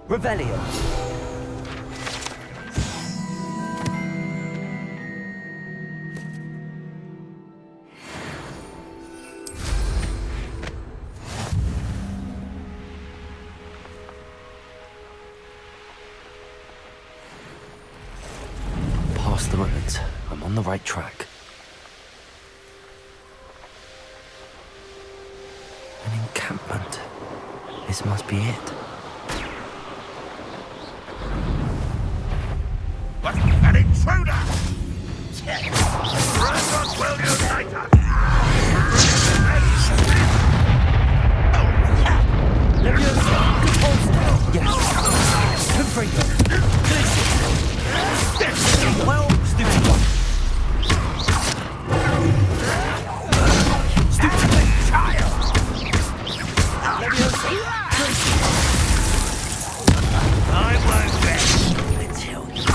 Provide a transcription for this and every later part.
Revelio. Past the ruins. I'm on the right track. An encampment. This must be it. An intruder! Run, will unite us! Yes. Confringo. Well, stupid one. Stupid child! I won't rest until you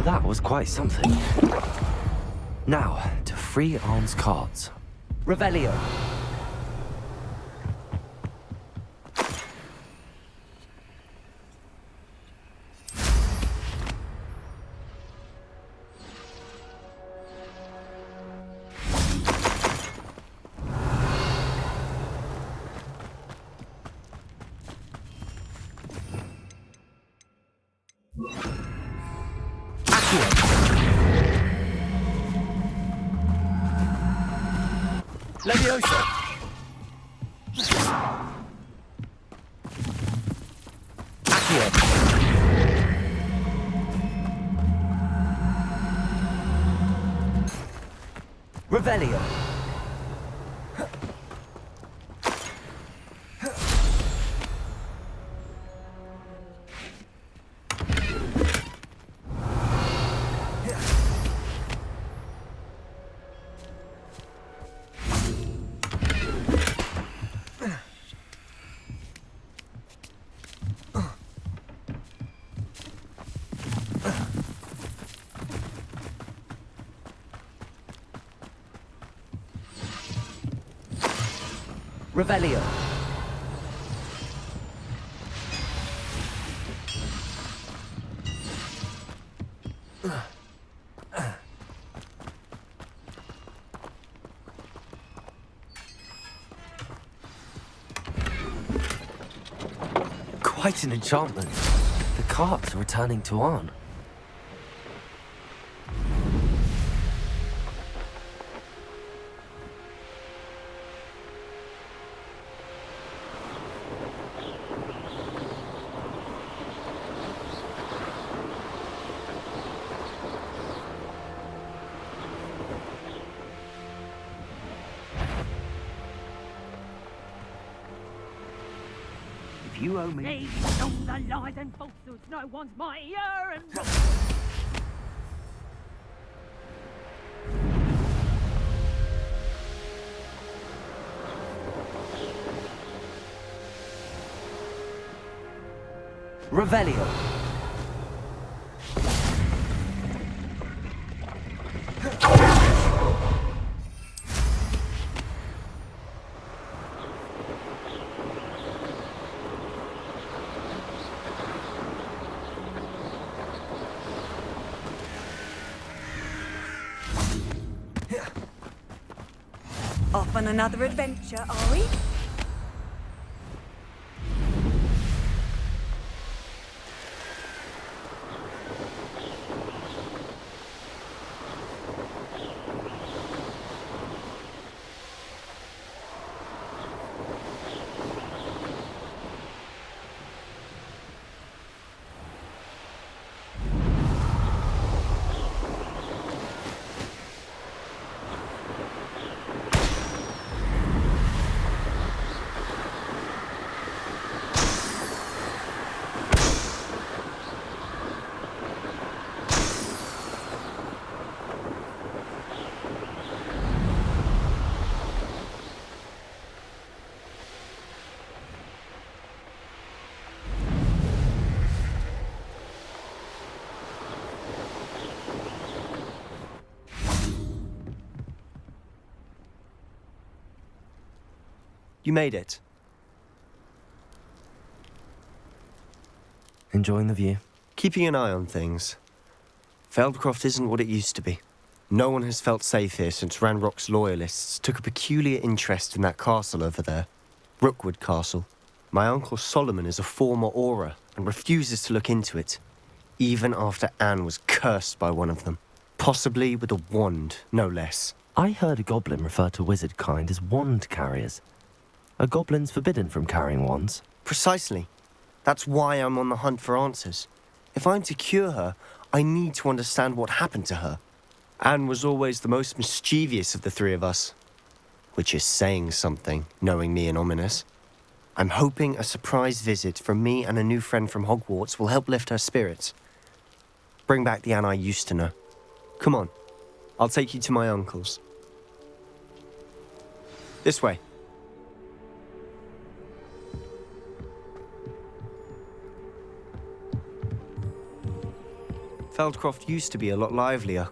That was quite something. Now, to free Arn's cards. Revelio. Leviosa. Accio. Revelio. Revelio. Quite an enchantment. The cards are returning to Arn. You owe me. These are the lies and falsehoods no one's mightier and... Revelio. Off on another adventure, are we? You made it. Enjoying the view? Keeping an eye on things. Feldcroft isn't what it used to be. No one has felt safe here since Ranrock's loyalists took a peculiar interest in that castle over there. Rookwood Castle. My uncle Solomon is a former Auror and refuses to look into it, even after Anne was cursed by one of them. Possibly with a wand, no less. I heard a goblin refer to wizard kind as wand carriers. Are goblins forbidden from carrying wands? Precisely. That's why I'm on the hunt for answers. If I'm to cure her, I need to understand what happened to her. Anne was always the most mischievous of the three of us. Which is saying something, knowing me and ominous. I'm hoping a surprise visit from me and a new friend from Hogwarts will help lift her spirits. Bring back the Anne I used to know. Come on, I'll take you to my uncle's. This way. Feldcroft used to be a lot livelier.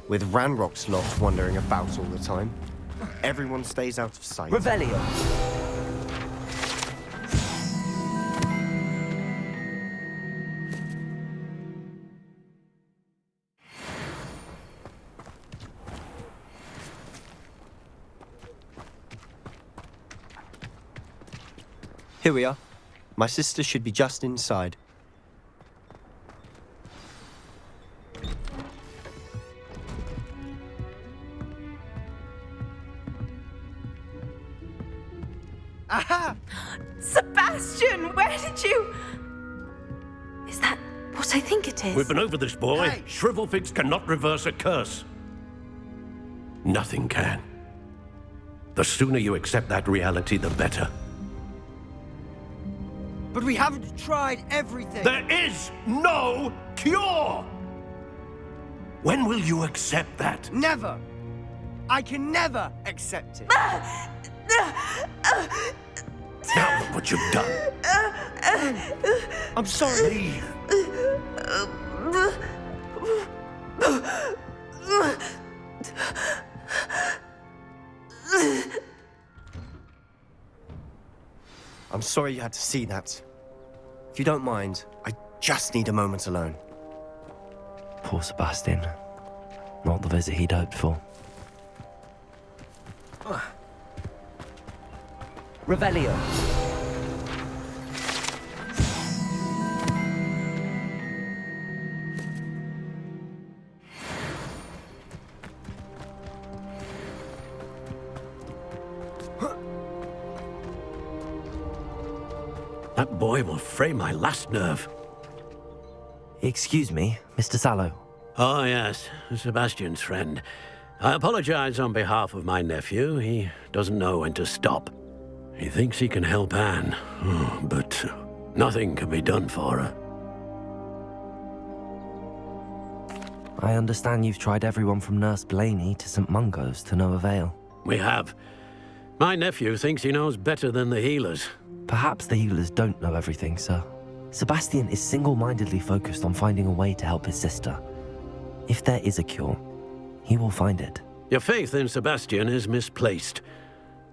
With Ranrock's lot wandering about all the time. Everyone stays out of sight. Revelio! Here we are. My sister should be just inside. Aha! Sebastian, where did you... Is that what I think it is? We've been over this, boy. Hey! Shrivelfigs cannot reverse a curse. Nothing can. The sooner you accept that reality, the better. But we haven't tried everything. There is no cure! When will you accept that? Never. I can never accept it. Now look what you've done. I'm sorry. Leave. I'm sorry you had to see that. If you don't mind, I just need a moment alone. Poor Sebastian. Not the visit he'd hoped for. Revelio! That boy will fray my last nerve. Excuse me, Mr. Sallow. Oh, yes, Sebastian's friend. I apologize on behalf of my nephew. He doesn't know when to stop. He thinks he can help Anne, but nothing can be done for her. I understand you've tried everyone from Nurse Blaney to St. Mungo's to no avail. We have. My nephew thinks he knows better than the healers. Perhaps the healers don't know everything, sir. Sebastian is single-mindedly focused on finding a way to help his sister. If there is a cure, he will find it. Your faith in Sebastian is misplaced.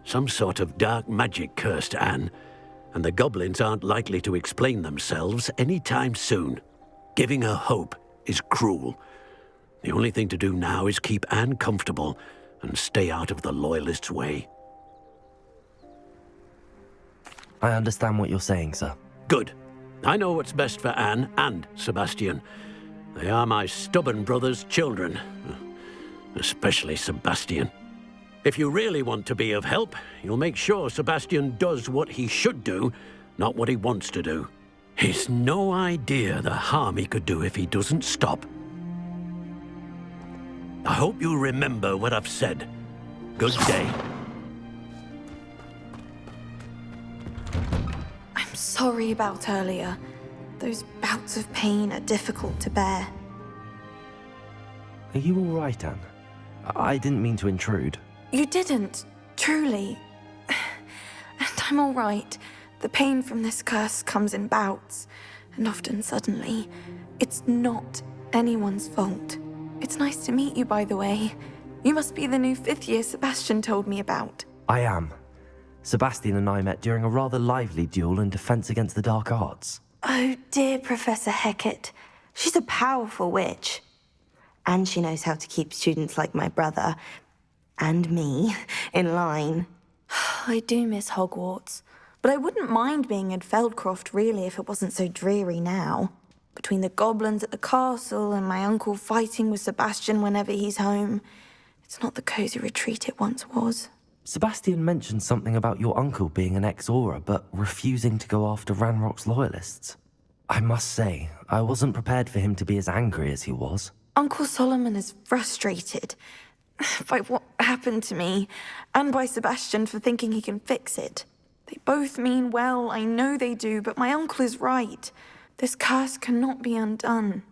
Some sort of dark magic cursed Anne, and the goblins aren't likely to explain themselves anytime soon. Giving her hope is cruel. The only thing to do now is keep Anne comfortable and stay out of the Loyalists' way. I understand what you're saying, sir. Good. I know what's best for Anne and Sebastian. They are my stubborn brother's children. Especially Sebastian. If you really want to be of help, you'll make sure Sebastian does what he should do, not what he wants to do. He's no idea the harm he could do if he doesn't stop. I hope you remember what I've said. Good day. I'm sorry about earlier. Those bouts of pain are difficult to bear. Are you all right, Anne? I didn't mean to intrude. You didn't, truly. And I'm all right. The pain from this curse comes in bouts, and often suddenly. It's not anyone's fault. It's nice to meet you, by the way. You must be the new 5th year Sebastian told me about. I am. Sebastian and I met during a rather lively duel in defense against the dark arts. Oh, dear Professor Hecat. She's a powerful witch. And she knows how to keep students like my brother, and me, in line. I do miss Hogwarts, but I wouldn't mind being in Feldcroft, really, if it wasn't so dreary now. Between the goblins at the castle and my uncle fighting with Sebastian whenever he's home, it's not the cozy retreat it once was. Sebastian mentioned something about your uncle being an ex-Auror, but refusing to go after Ranrock's loyalists. I must say, I wasn't prepared for him to be as angry as he was. Uncle Solomon is frustrated by what happened to me, and by Sebastian for thinking he can fix it. They both mean well, I know they do, but my uncle is right. This curse cannot be undone.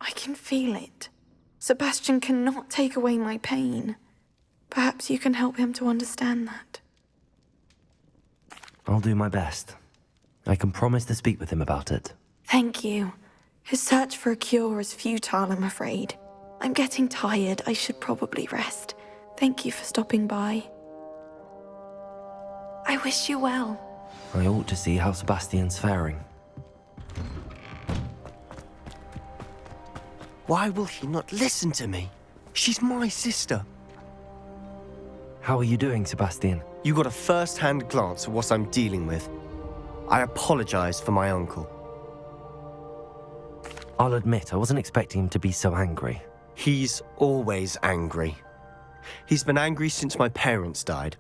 I can feel it. Sebastian cannot take away my pain. Perhaps you can help him to understand that. I'll do my best. I can promise to speak with him about it. Thank you. His search for a cure is futile, I'm afraid. I'm getting tired. I should probably rest. Thank you for stopping by. I wish you well. I ought to see how Sebastian's faring. Why will he not listen to me? She's my sister. How are you doing, Sebastian? You got a first-hand glance at what I'm dealing with. I apologize for my uncle. I'll admit, I wasn't expecting him to be so angry. He's always angry. He's been angry since my parents died.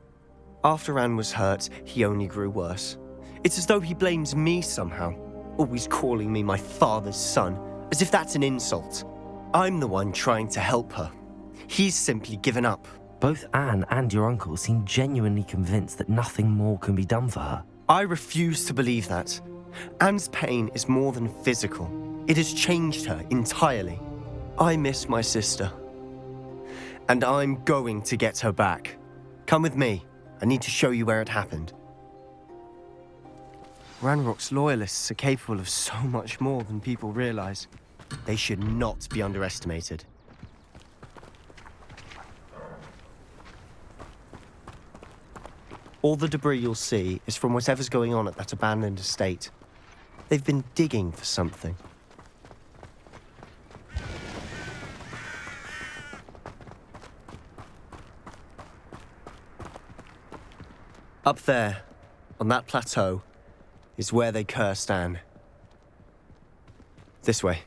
After Anne was hurt, he only grew worse. It's as though he blames me somehow, always calling me my father's son, as if that's an insult. I'm the one trying to help her. He's simply given up. Both Anne and your uncle seem genuinely convinced that nothing more can be done for her. I refuse to believe that. Anne's pain is more than physical. It has changed her entirely. I miss my sister. And I'm going to get her back. Come with me. I need to show you where it happened. Ranrock's loyalists are capable of so much more than people realize. They should not be underestimated. All the debris you'll see is from whatever's going on at that abandoned estate. They've been digging for something. Up there, on that plateau, is where they cursed Anne. This way.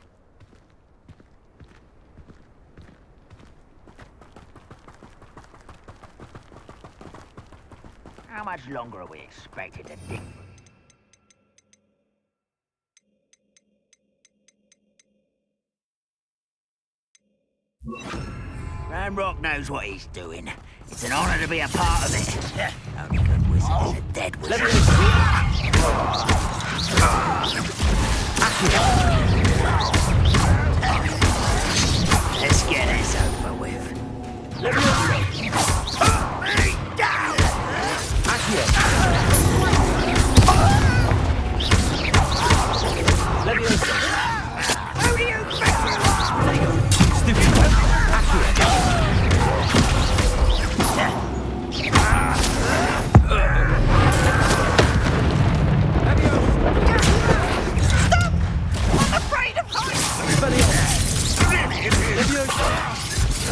How much longer are we expected to dig? Ranrock knows what he's doing. It's an honor to be a part of it. Only good wizard is a dead wizard. Let's get this over with. Who do you think you are? Stupid.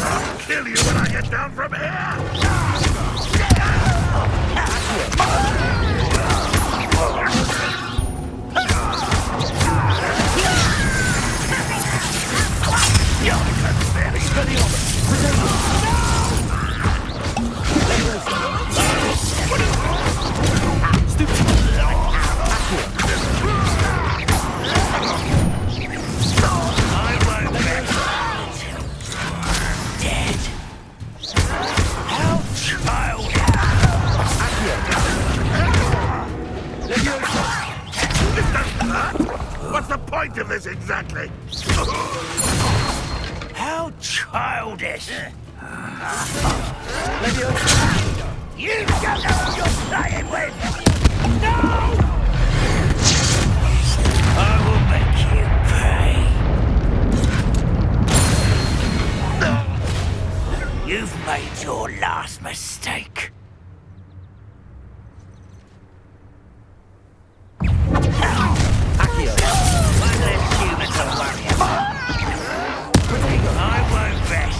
I'll kill you when I get down from here! What's the point of this exactly? How childish! You don't know who you're playing with! No! I will make you pay. You've made your last mistake. One less human to worry about. I won't rest.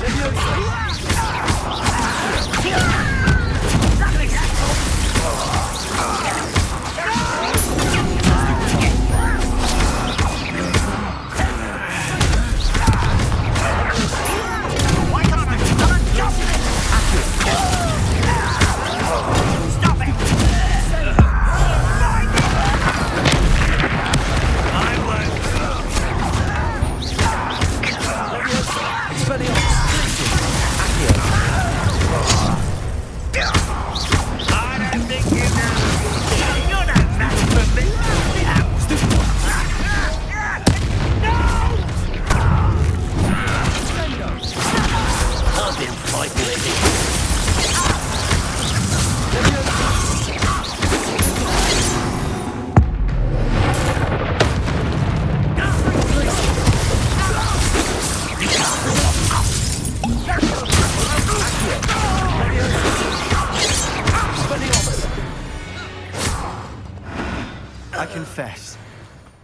I confess,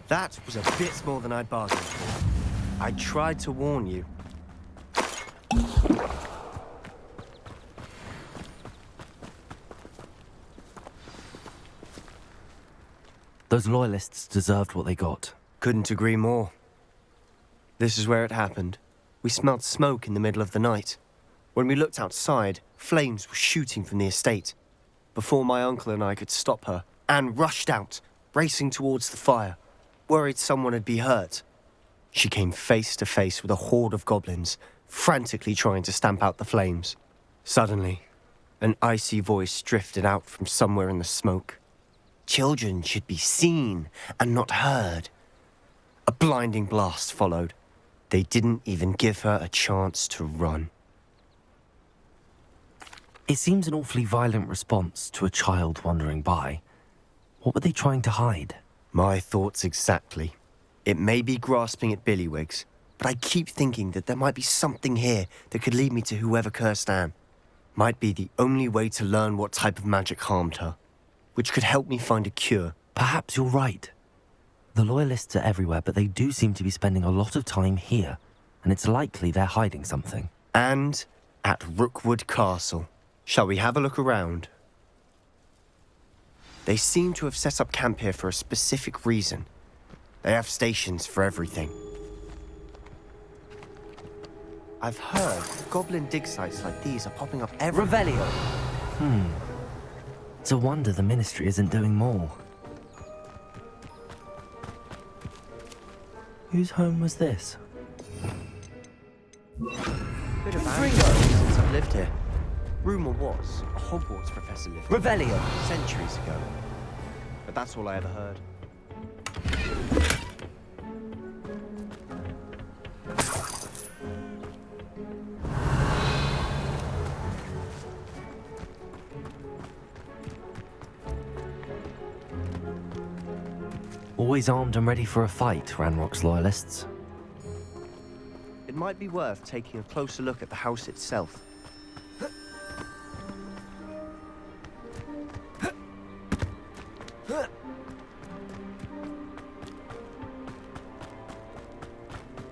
that was a bit more than I'd bargained for. I tried to warn you. Those loyalists deserved what they got. Couldn't agree more. This is where it happened. We smelled smoke in the middle of the night. When we looked outside, flames were shooting from the estate. Before my uncle and I could stop her, Anne rushed out, racing towards the fire, worried someone had been hurt. She came face to face with a horde of goblins, frantically trying to stamp out the flames. Suddenly, an icy voice drifted out from somewhere in the smoke. Children should be seen and not heard. A blinding blast followed. They didn't even give her a chance to run. It seems an awfully violent response to a child wandering by. What were they trying to hide? My thoughts exactly. It may be grasping at Billywigs, but I keep thinking that there might be something here that could lead me to whoever cursed Anne. Might be the only way to learn what type of magic harmed her, which could help me find a cure. Perhaps you're right. The Loyalists are everywhere, but they do seem to be spending a lot of time here, and it's likely they're hiding something. And at Rookwood Castle. Shall we have a look around? They seem to have set up camp here for a specific reason. They have stations for everything. I've heard goblin dig sites like these are popping up everywhere. Revelio! It's a wonder the Ministry isn't doing more. Whose home was this? Bit of since I've lived here. Rumour was a Hogwarts professor lived here Revelio! centuries ago. But that's all I ever heard. Always armed and ready for a fight, Ranrock's Loyalists. It might be worth taking a closer look at the house itself.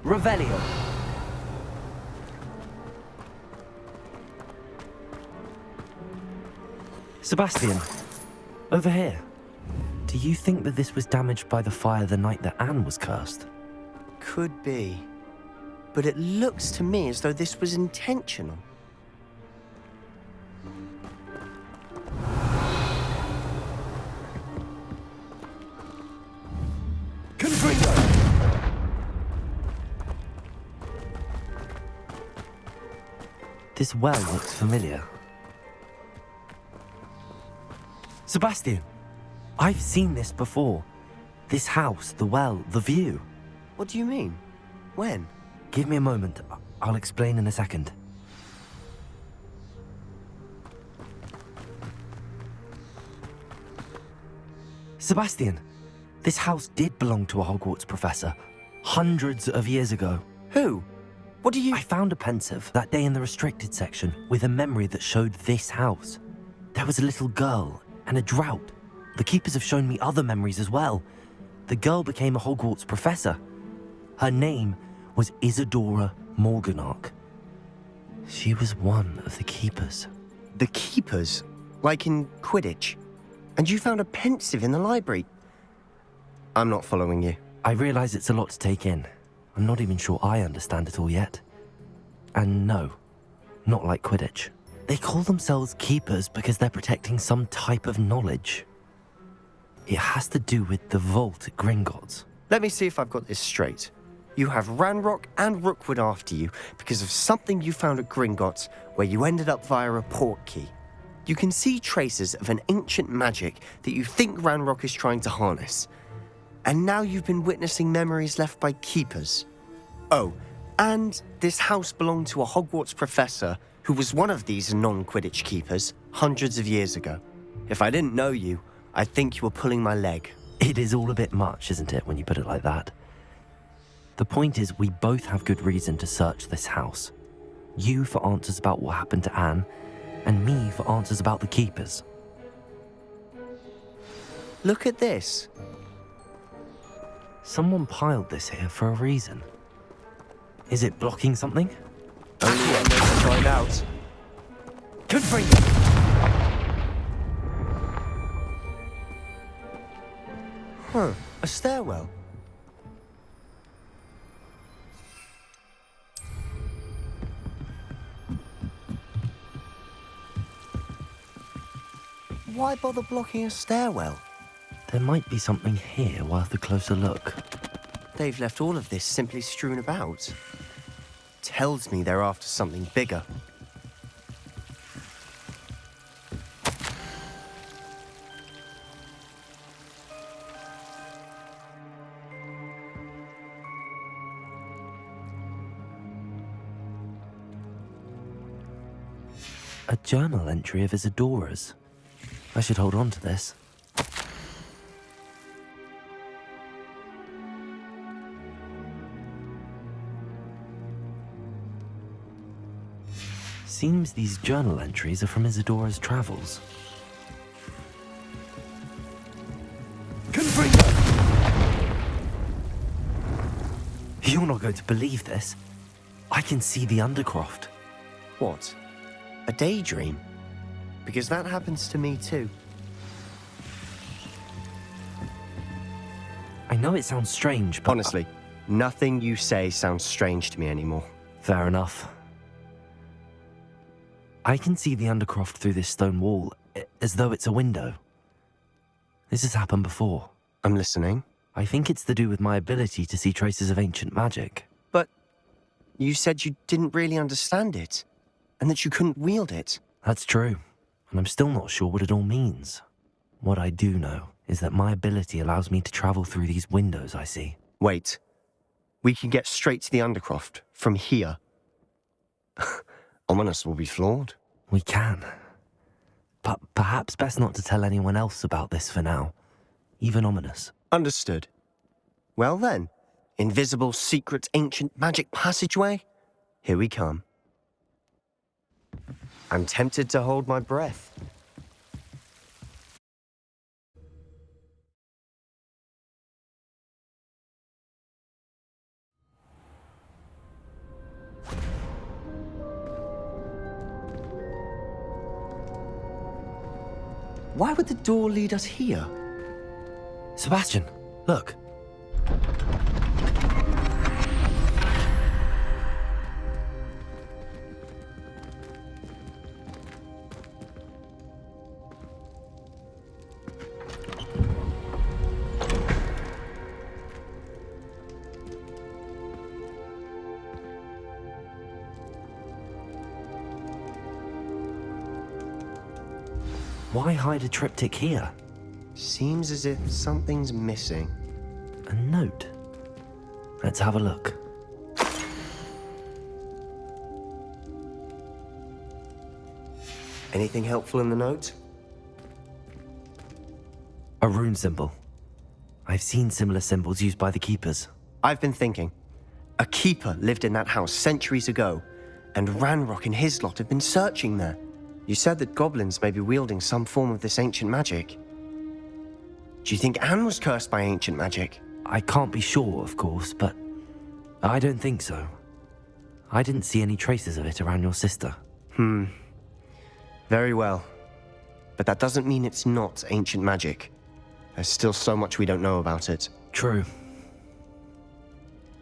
Revelio! Sebastian, over here. Do you think that this was damaged by the fire the night that Anne was cursed? Could be. But it looks to me as though this was intentional. This well looks familiar. Sebastian, I've seen this before. This house, the well, the view. What do you mean? When? Give me a moment. I'll explain in a second. Sebastian, this house did belong to a Hogwarts professor. Hundreds of years ago. Who? What do you... I found a pensive that day in the restricted section with a memory that showed this house. There was a little girl and a drought. The keepers have shown me other memories as well. The girl became a Hogwarts professor. Her name was Isadora Morganach. She was one of the keepers. The keepers? Like in Quidditch? And you found a pensive in the library? I'm not following you. I realize it's a lot to take in. I'm not even sure I understand it all yet. And no, not like Quidditch. They call themselves keepers because they're protecting some type of knowledge. It has to do with the vault at Gringotts. Let me see if I've got this straight. You have Ranrock and Rookwood after you because of something you found at Gringotts where you ended up via a port key. You can see traces of an ancient magic that you think Ranrock is trying to harness. And now you've been witnessing memories left by keepers. Oh, and this house belonged to a Hogwarts professor who was one of these non-Quidditch keepers hundreds of years ago. If I didn't know you, I'd think you were pulling my leg. It is all a bit much, isn't it, when you put it like that? The point is, we both have good reason to search this house. You for answers about what happened to Anne, and me for answers about the keepers. Look at this. Someone piled this here for a reason. Is it blocking something? Only one way to find out. Confirm. Huh, a stairwell. Why bother blocking a stairwell? There might be something here worth a closer look. They've left all of this simply strewn about. Tells me they're after something bigger. A journal entry of Isadora's. I should hold on to this. Seems these journal entries are from Isadora's travels. You're not going to believe this. I can see the Undercroft. What? A daydream? Because that happens to me too. I know it sounds strange, but... Honestly, nothing you say sounds strange to me anymore. Fair enough. I can see the Undercroft through this stone wall, as though it's a window. This has happened before. I'm listening. I think it's to do with my ability to see traces of ancient magic. But you said you didn't really understand it, and that you couldn't wield it. That's true, and I'm still not sure what it all means. What I do know is that my ability allows me to travel through these windows I see. Wait. We can get straight to the Undercroft from here. Ominous will be flawed. We can. But perhaps best not to tell anyone else about this for now. Even Ominous. Understood. Well then, invisible, secret, ancient magic passageway? Here we come. I'm tempted to hold my breath. Why would the door lead us here? Sebastian, look. Why hide a triptych here? Seems as if something's missing. A note. Let's have a look. Anything helpful in the note? A rune symbol. I've seen similar symbols used by the keepers. I've been thinking. A keeper lived in that house centuries ago, and Ranrock and his lot have been searching there. You said that goblins may be wielding some form of this ancient magic. Do you think Anne was cursed by ancient magic? I can't be sure, of course, but I don't think so. I didn't see any traces of it around your sister. Very well. But that doesn't mean it's not ancient magic. There's still so much we don't know about it. True.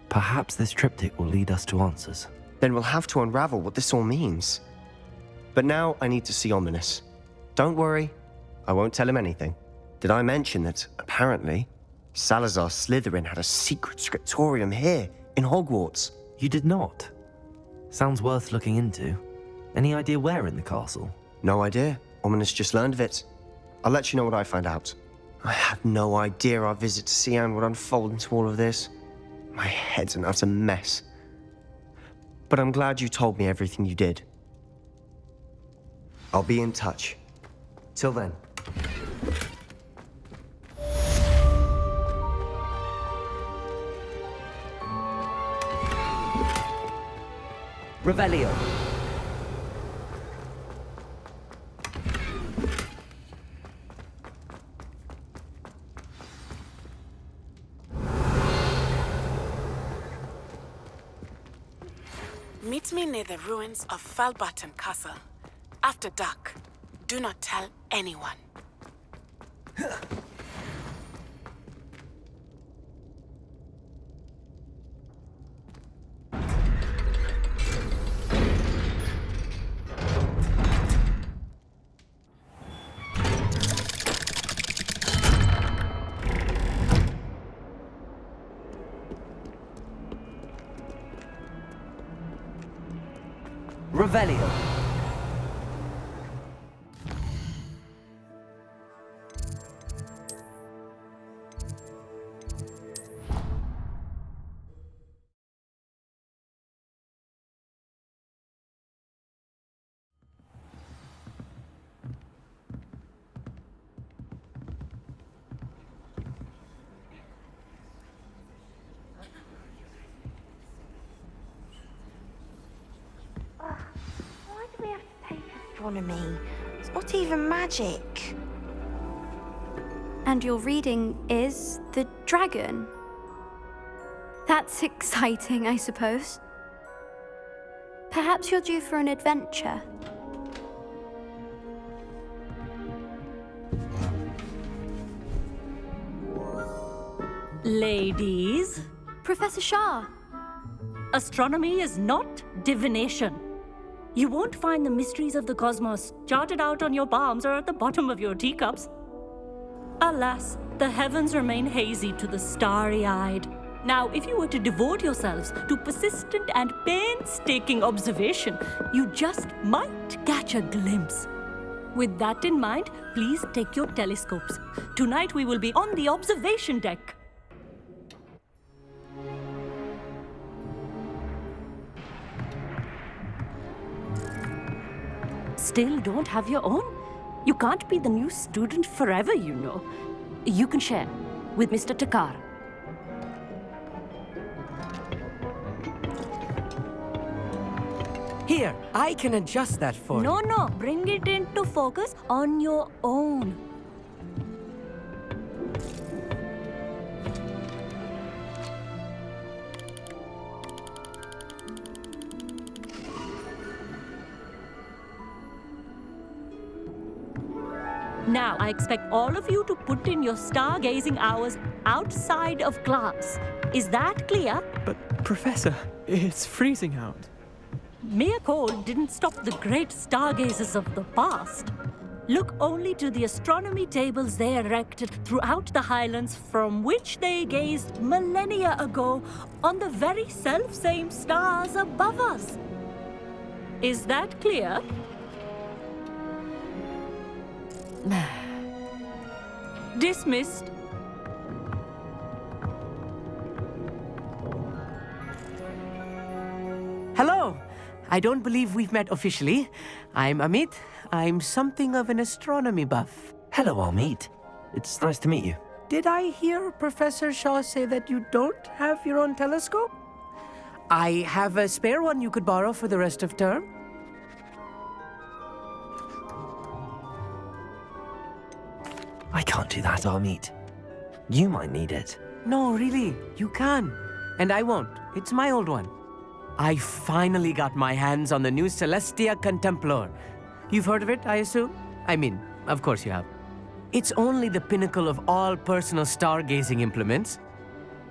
Perhaps this triptych will lead us to answers. Then we'll have to unravel what this all means. But now I need to see Ominous. Don't worry, I won't tell him anything. Did I mention that, apparently, Salazar Slytherin had a secret scriptorium here, in Hogwarts? You did not? Sounds worth looking into. Any idea where in the castle? No idea. Ominous just learned of it. I'll let you know what I find out. I had no idea our visit to see Anne would unfold into all of this. My head's an utter mess. But I'm glad you told me everything you did. I'll be in touch. Till then. Revelio. Meet me near the ruins of Falbarton Castle. After dark. Do not tell anyone. Revelio. Why do we have to take astronomy? It's not even magic. And your reading is the dragon. That's exciting, I suppose. Perhaps you're due for an adventure. Ladies, Professor Shah. astronomy is not divination. You won't find the mysteries of the cosmos charted out on your palms or at the bottom of your teacups. Alas, the heavens remain hazy to the starry-eyed. Now, if you were to devote yourselves to persistent and painstaking observation, you just might catch a glimpse. With that in mind, please take your telescopes. Tonight we will be on the observation deck. Still don't have your own? You can't be the new student forever, you know. You can share with Mr. Takar. Here, I can adjust that for you. No, bring it into focus on your own. Now, I expect all of you to put in your stargazing hours outside of class. Is that clear? But, Professor, it's freezing out. Mere cold didn't stop the great stargazers of the past. Look only to the astronomy tables they erected throughout the Highlands from which they gazed millennia ago on the very self-same stars above us. Is that clear? Dismissed. Hello. I don't believe we've met officially. I'm Amit. I'm something of an astronomy buff. Hello, Amit. It's nice to meet you. Did I hear Professor Shaw say that you don't have your own telescope? I have a spare one you could borrow for the rest of term. I can't do that, Amit. You might need it. No, really, you can. And I won't. It's my old one. I finally got my hands on the new Celestia Contemplar. You've heard of it, I assume? I mean, of course you have. It's only the pinnacle of all personal stargazing implements.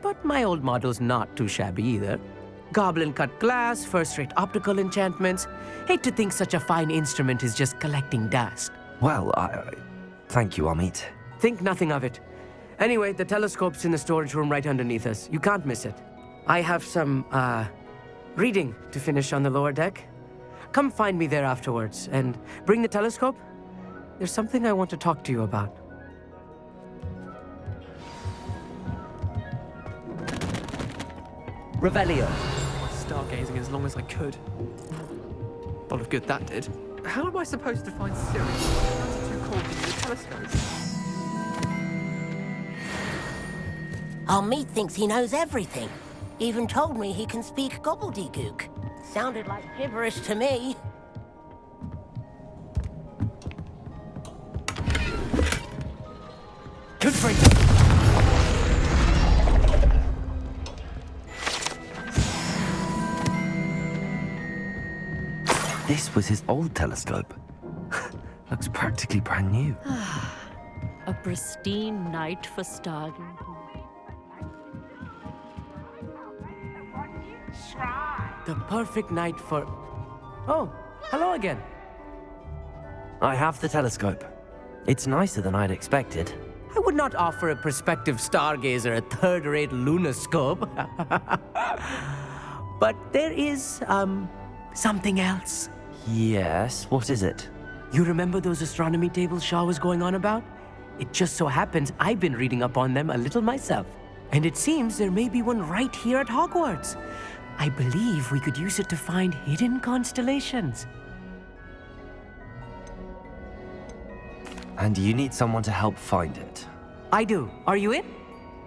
But my old model's not too shabby either. Goblin-cut glass, first-rate optical enchantments. Hate to think such a fine instrument is just collecting dust. Well, thank you, Amit. Think nothing of it. Anyway, the telescope's in the storage room right underneath us. You can't miss it. I have some, reading to finish on the lower deck. Come find me there afterwards, and bring the telescope. There's something I want to talk to you about. Revelio. Stargazing as long as I could. Lot of good that did. How am I supposed to find Siri? It's too cold to use a telescope. Amit thinks he knows everything. Even told me he can speak gobbledygook. Sounded like gibberish to me. Good for you. This was his old telescope. Looks practically brand new. A pristine night for stargazing. The perfect night for... Oh, hello again. I have the telescope. It's nicer than I'd expected. I would not offer a prospective stargazer a third-rate lunoscope. But there is, something else. Yes, what is it? You remember those astronomy tables Shaw was going on about? It just so happens I've been reading up on them a little myself. And it seems there may be one right here at Hogwarts. I believe we could use it to find hidden constellations. And you need someone to help find it. I do. Are you in?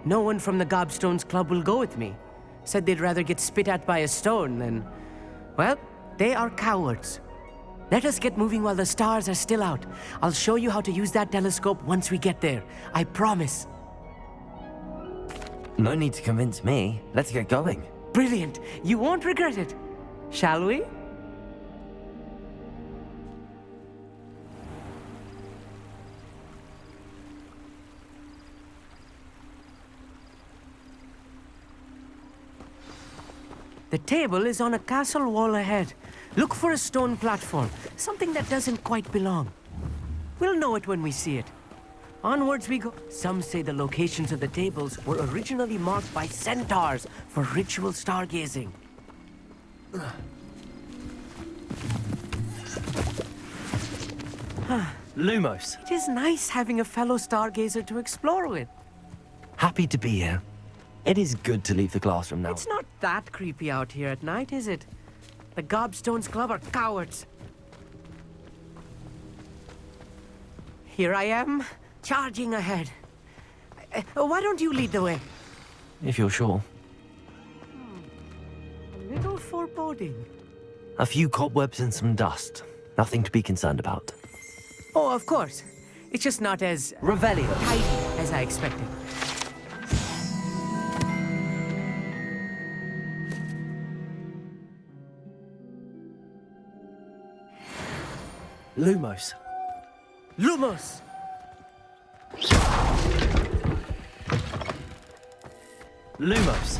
No one from the Gobstones Club will go with me. Said they'd rather get spit at by a stone than... Well, they are cowards. Let us get moving while the stars are still out. I'll show you how to use that telescope once we get there. I promise. No need to convince me. Let's get going. Brilliant. You won't regret it. Shall we? The table is on a castle wall ahead. Look for a stone platform, something that doesn't quite belong. We'll know it when we see it. Onwards we go. Some say the locations of the tables were originally marked by centaurs for ritual stargazing. Lumos. It is nice having a fellow stargazer to explore with. Happy to be here. It is good to leave the classroom now. It's not that creepy out here at night, is it? The Gobstones Club are cowards. Here I am, charging ahead. Why don't you lead the way? If you're sure. A little foreboding. A few cobwebs and some dust. Nothing to be concerned about. Oh, of course. It's just not as... Revelio. Tidy as I expected. Lumos. Lumos! Lumos.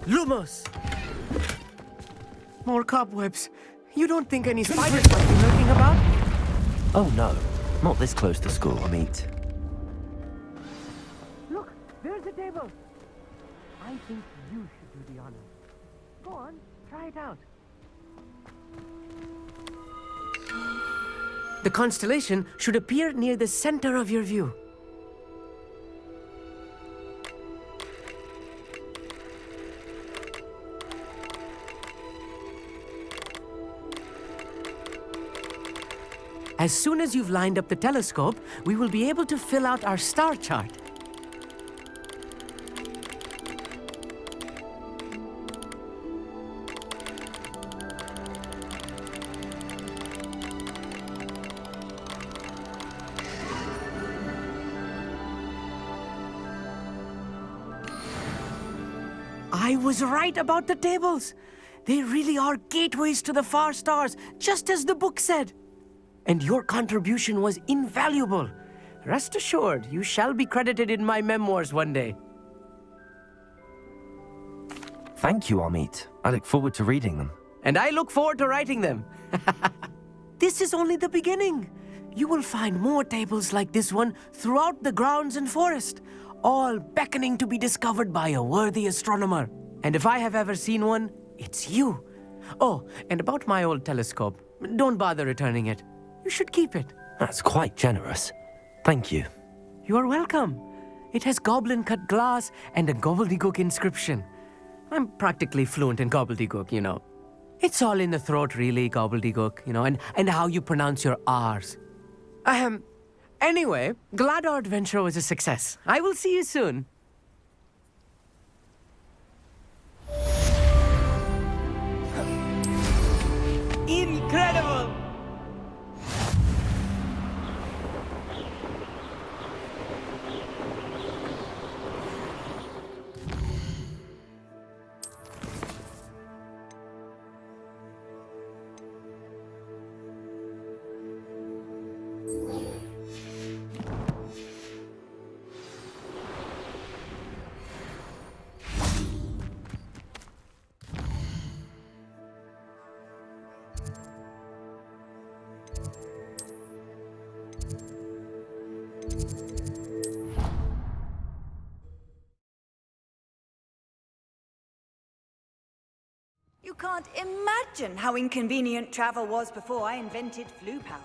Lumos! More cobwebs. You don't think any spiders might be lurking about? Oh no, not this close to school, Amit. Look, there's a table. I think you should do the honors. Go on, try it out. The constellation should appear near the center of your view. As soon as you've lined up the telescope, we will be able to fill out our star chart. I was right about the tables. They really are gateways to the far stars, just as the book said. And your contribution was invaluable. Rest assured, you shall be credited in my memoirs one day. Thank you, Amit. I look forward to reading them. And I look forward to writing them. This is only the beginning. You will find more tables like this one throughout the grounds and forest, all beckoning to be discovered by a worthy astronomer. And if I have ever seen one, it's you. Oh, and about my old telescope, don't bother returning it. You should keep it. That's quite generous. Thank you. You are welcome. It has goblin-cut glass and a gobbledygook inscription. I'm practically fluent in gobbledygook, you know. It's all in the throat, really, gobbledygook, you know, and how you pronounce your R's. Anyway, glad our adventure was a success. I will see you soon. Incredible! You can't imagine how inconvenient travel was before I invented flu powder.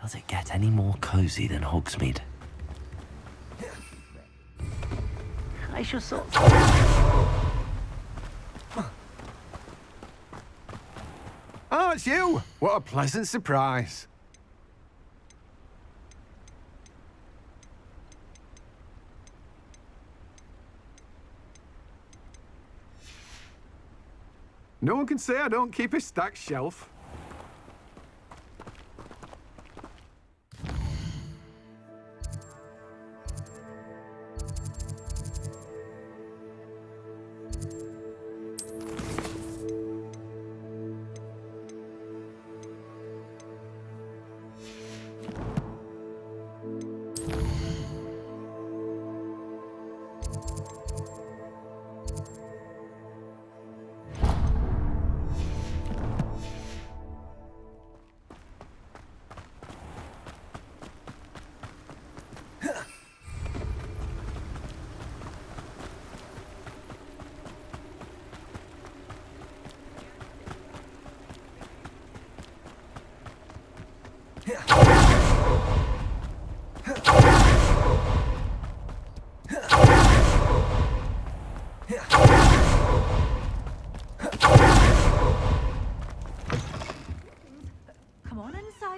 Does it get any more cozy than Hogsmeade? I should so. Oh, it's you! What a pleasant surprise. No one can say I don't keep a stacked shelf.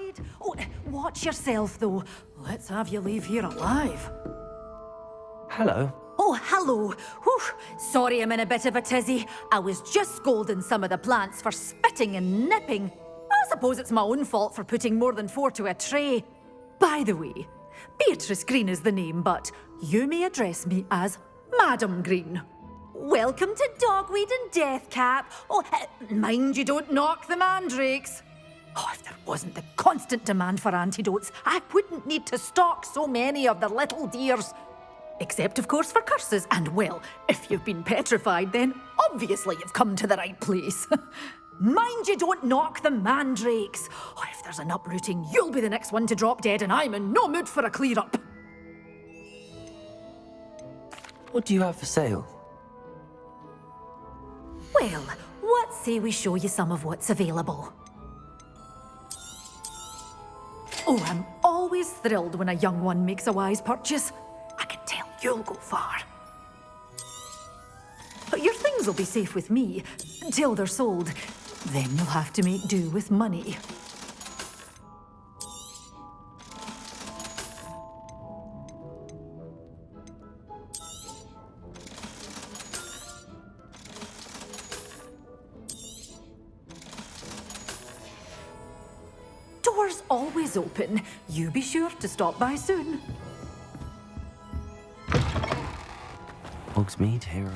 outside. Oh, watch yourself, though. Let's have you leave here alive. Hello. Oh, hello. Whew. Sorry I'm in a bit of a tizzy. I was just scolding some of the plants for spitting and nipping. I suppose it's my own fault for putting more than 4 to a tray. By the way, Beatrice Green is the name, but you may address me as Madam Green. Welcome to Dogweed and Deathcap. Oh, mind you don't knock the mandrakes. Oh, if there wasn't the constant demand for antidotes, I wouldn't need to stock so many of the little dears. Except, of course, for curses. And, well, if you've been petrified, then obviously you've come to the right place. Mind you don't knock the mandrakes. Oh, if there's an uprooting, you'll be the next one to drop dead, and I'm in no mood for a clear-up. What do you have for sale? Well, what say we show you some of what's available? Oh, I'm always thrilled when a young one makes a wise purchase. I can tell you'll go far. But your things will be safe with me until they're sold. Then you'll have to make do with money. Doors always open. You be sure to stop by soon. Hogsmeade, hero.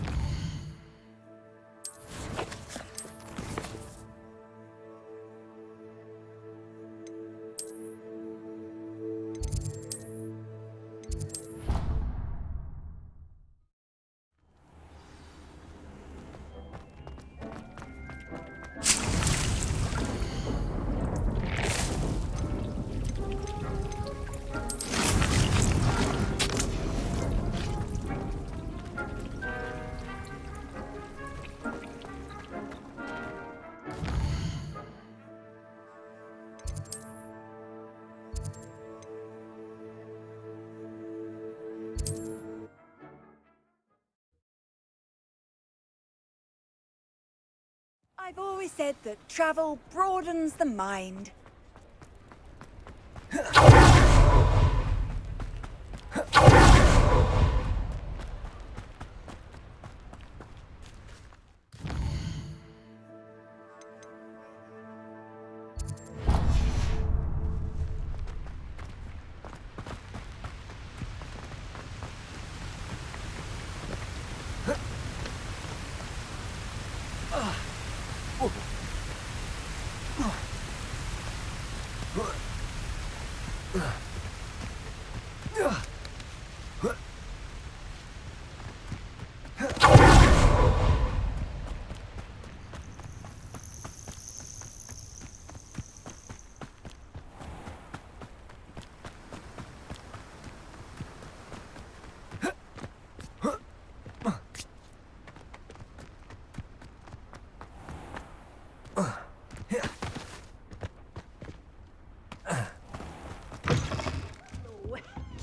I've always said that travel broadens the mind.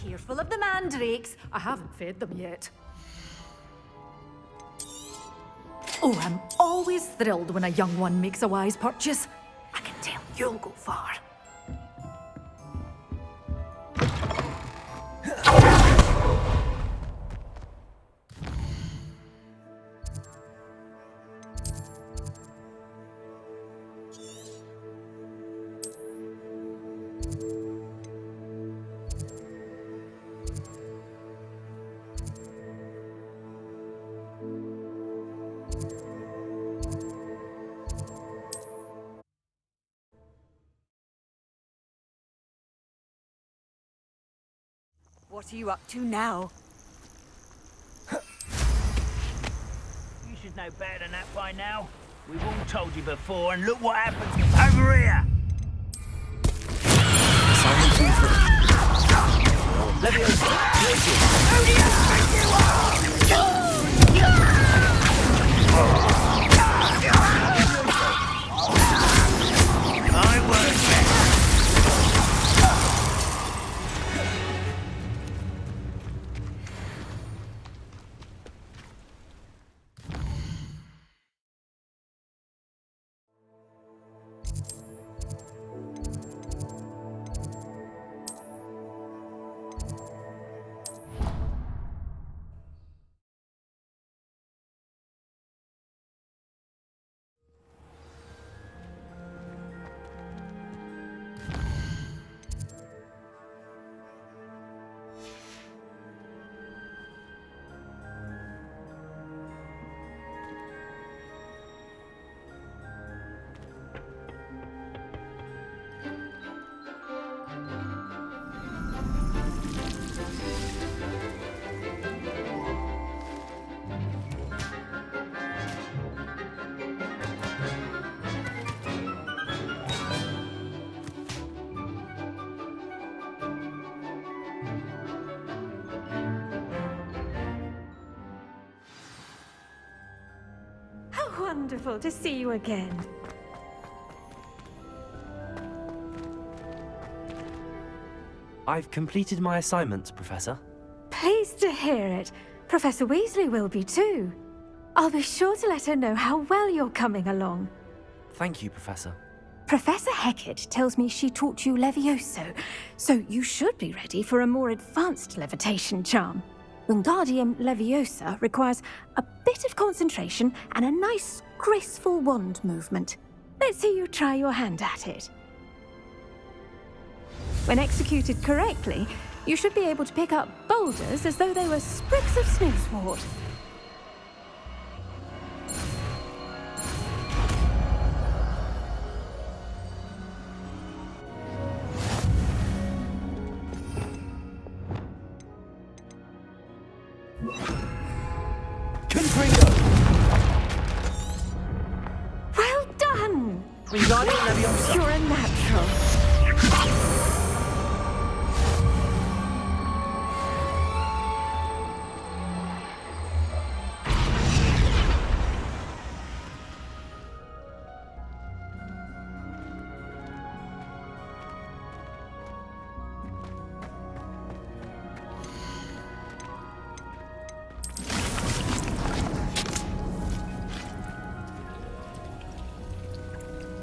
Careful of the mandrakes. I haven't fed them yet. Oh, I'm always thrilled when a young one makes a wise purchase. I can tell you'll go far. What are you up to now? You should know better than that by now. We've all told you before, and look what happens over here! My word, wonderful to see you again. I've completed my assignments, Professor. Pleased to hear it. Professor Weasley will be too. I'll be sure to let her know how well you're coming along. Thank you, Professor. Professor Hecat tells me she taught you Levioso, so you should be ready for a more advanced levitation charm. Wingardium Leviosa requires a bit of concentration and a nice, graceful wand movement. Let's see you try your hand at it. When executed correctly, you should be able to pick up boulders as though they were sprigs of snowsword. Well done! Wingardium Leviosa. You're a natural.